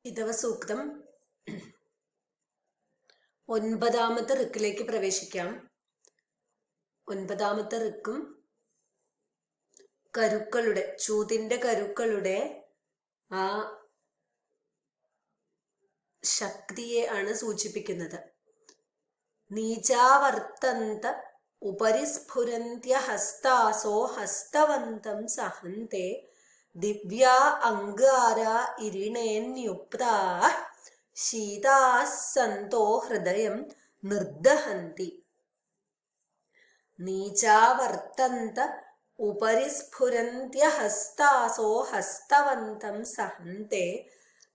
ഇതവസൂക്തം 9ാമത്തെ ഋക്കിലേക്ക് പ്രവേശിക്കാം. 9ാമത്തെ ഋക്കും കരുക്കളുടെ ചൂതിന്റെ കരുക്കളുടെ ആ ശക്തിയെ ആണ് സൂചിപ്പിക്കുന്നത്. നീചാവർത്തന്ത ഉപരിസ്ഫുരന്ത്യ ഹസ്താസോ ഹസ്തവന്തം സഹന്തെ ദിവ്യാ അംഗാര ഇരിണേന്യുക്താ ശീതാസന്തോ ഹൃദയം നിർദഹന്തി. നീചാവർത്തന്ത ഉപരിസ്ഫുരന്ത്യ ഹസ്താസോ ഹസ്തവന്തം സഹന്തെ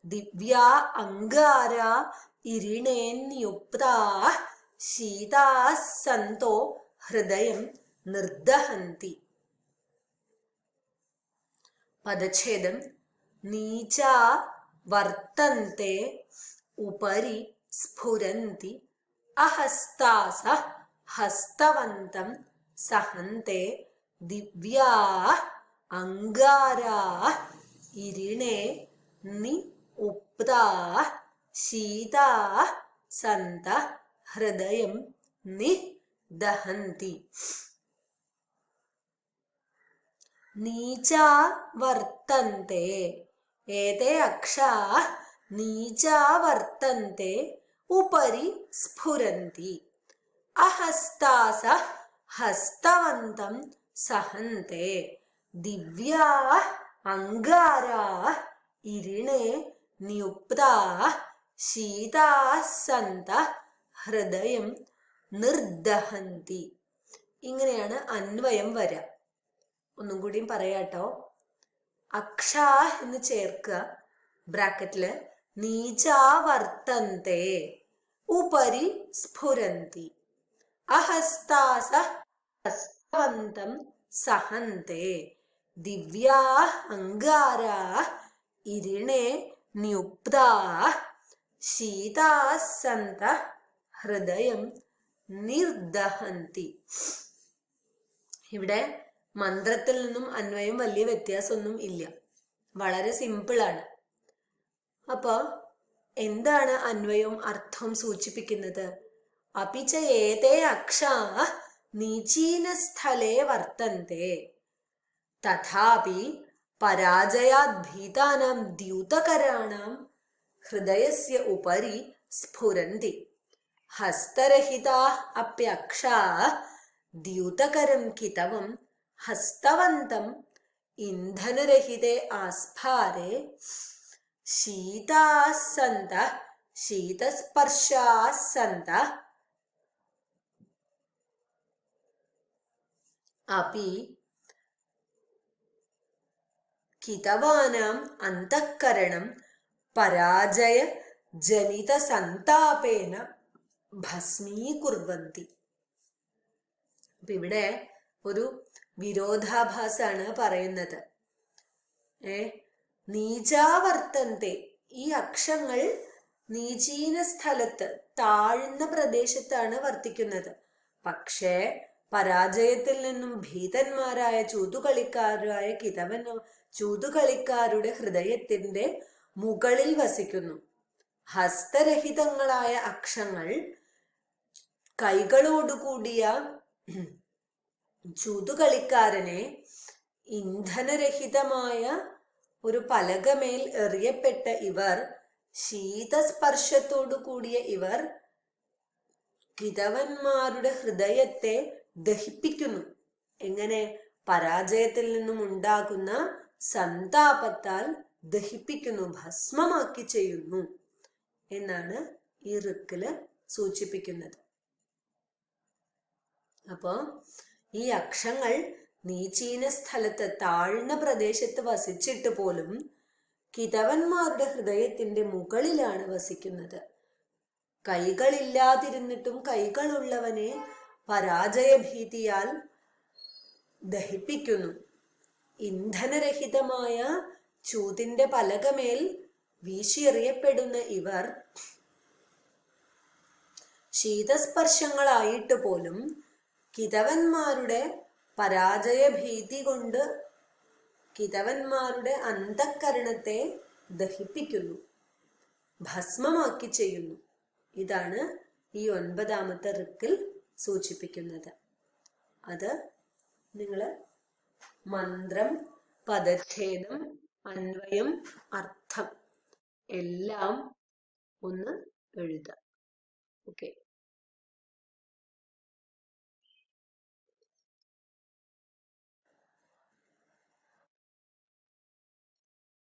ദിവ്യാ അംഗാര ഇരിണേന്യുക്താ ശീതാസന്തോ ഹൃദയം നിർദഹന്തി. പദച്ഛേദം നീചാ വർത്തന്തെ ഉപരി സ്ഫുരന്തി അഹസ്താസ ഹസ്തവന്തം സഹന്തെ ദിവ്യാ അംഗാരാ ഇരിണേ നി ഉപ്താ ശീതാ സന്ത ഹൃദയം നി ദഹന്തി. നീചാ വർത്തന്തെ ഏതേ അക്ഷാ നീചാ വർത്തന്തെ ഉപരി സ്ഫുരന്തി അഹസ്താസ ഹസ്തവന്തം സഹന്തെ ദിവ്യാ അംഗാരാ ഇരിണേ നിയുക്താ ശീതാസന്ത ഹൃദയം നിർദഹന്തി. ഇങ്ങനെയാണ് അന്വയം വരാം. ഒന്നും കൂടിയും പറയാട്ടോ. അക്ഷാ എന്ന് ചേർക്കുക, ബ്രാക്കറ്റില് നീചാ വർത്തന്തെ ഉപരി സ്ഫുരന്തി അഹസ്താസ ഹസ്തവന്തം സഹന്തെ ദിവ്യാ അംഗാരാ ഇരിണേ നിയുക്താ ശീതാസന്ത ഹൃദയം നിർദഹന്തി. ഇവിടെ മന്ത്രത്തിൽ നിന്നും അന്വയം വലിയ വ്യത്യാസമൊന്നും ഇല്ല, വളരെ സിമ്പിളാണ്. അപ്പൊ എന്താണ് അന്വയവും അർത്ഥവും സൂചിപ്പിക്കുന്നത്? അപിച ഏതേ അക്ഷാ നീചീന സ്ഥലേ വർത്തന്തെ തഥാപി പരാജയാത് ഭീതാനാം ദ്യൂതകരാണാം ഹൃദയസ്യ ഉപരി സ്ഫുരന്തി ഹസ്തരഹിതാ അപ്യക്ഷാ ദ്യൂതകരം കിതവം ഹസ്തവന്തം ഇന്ധനരഹിതേ ആസ്ഫാരേ ശീതാസന്ത ശീതസ്പർശാസന്ത അപി കിതവാനാം അന്തഃകരണം പരാജയ ജനിത സന്താപേന ഭസ്മീകുർവന്തി. അപ്പൊ ഇവിടെ ഒരു വിരോധാഭാസാണ് പറയുന്നത്. നീചാവർത്തന്തെ ഈ അക്ഷങ്ങൾ നീചീന സ്ഥലത്ത് താഴ്ന്ന പ്രദേശത്താണ് വർത്തിക്കുന്നത്. പക്ഷേ പരാജയത്തിൽ നിന്നും ഭീതന്മാരായ ചൂതുകളിക്കാരായ ചൂതുകളിക്കാരുടെ ഹൃദയത്തിന്റെ മുകളിൽ വസിക്കുന്നു. ഹസ്തരഹിതങ്ങളായ അക്ഷങ്ങൾ കൈകളോടുകൂടിയ ചൂതുകളിക്കാരനെ ഇന്ധനരഹിതമായ ഒരു പലകമേൽ എറിയപ്പെട്ട ഇവർ, ശീതസ്പർശത്തോടു കൂടിയ ഇവർ കിതവന്മാരുടെ ഹൃദയത്തെ ദഹിപ്പിക്കുന്നു. എങ്ങനെ? പരാജയത്തിൽ നിന്നും ഉണ്ടാകുന്ന സന്താപത്താൽ ദഹിപ്പിക്കുന്നു, ഭസ്മമാക്കി ചെയ്യുന്നു എന്നാണ് ഈ ഋക്കില് സൂചിപ്പിക്കുന്നത്. അപ്പോ ഈ അക്ഷങ്ങൾ നീചീന സ്ഥലത്ത് താഴ്ന്ന പ്രദേശത്ത് വസിച്ചിട്ട് പോലും കിതവന്മാരുടെ ഹൃദയത്തിന്റെ മുകളിലാണ് വസിക്കുന്നത്. കൈകളില്ലാതിരുന്നിട്ടും കൈകളുള്ളവനെ പരാജയഭീതിയാൽ ദഹിപ്പിക്കുന്നു. ഇന്ധനരഹിതമായ ചൂതിന്റെ പലകമേൽ വീശിയെറിയപ്പെടുന്ന ഇവർ ശീതസ്പർശങ്ങളായിട്ട് പോലും കിതവന്മാരുടെ പരാജയഭീതി കൊണ്ട് കിതവന്മാരുടെ അന്തഃകരണത്തെ ദഹിപ്പിക്കുന്നു. ഭസ്മമാക്കി ചെയ്യുന്നു. ഇതാണ് ഈ 9ാമത്തെ ഋക്കിൽ സൂചിപ്പിക്കുന്നത്. അത് നിങ്ങൾ മന്ത്രം, പദച്ഛേദം, അന്വയം, അർത്ഥം എല്ലാം ഒന്ന് എഴുതുക. ഓക്കെ.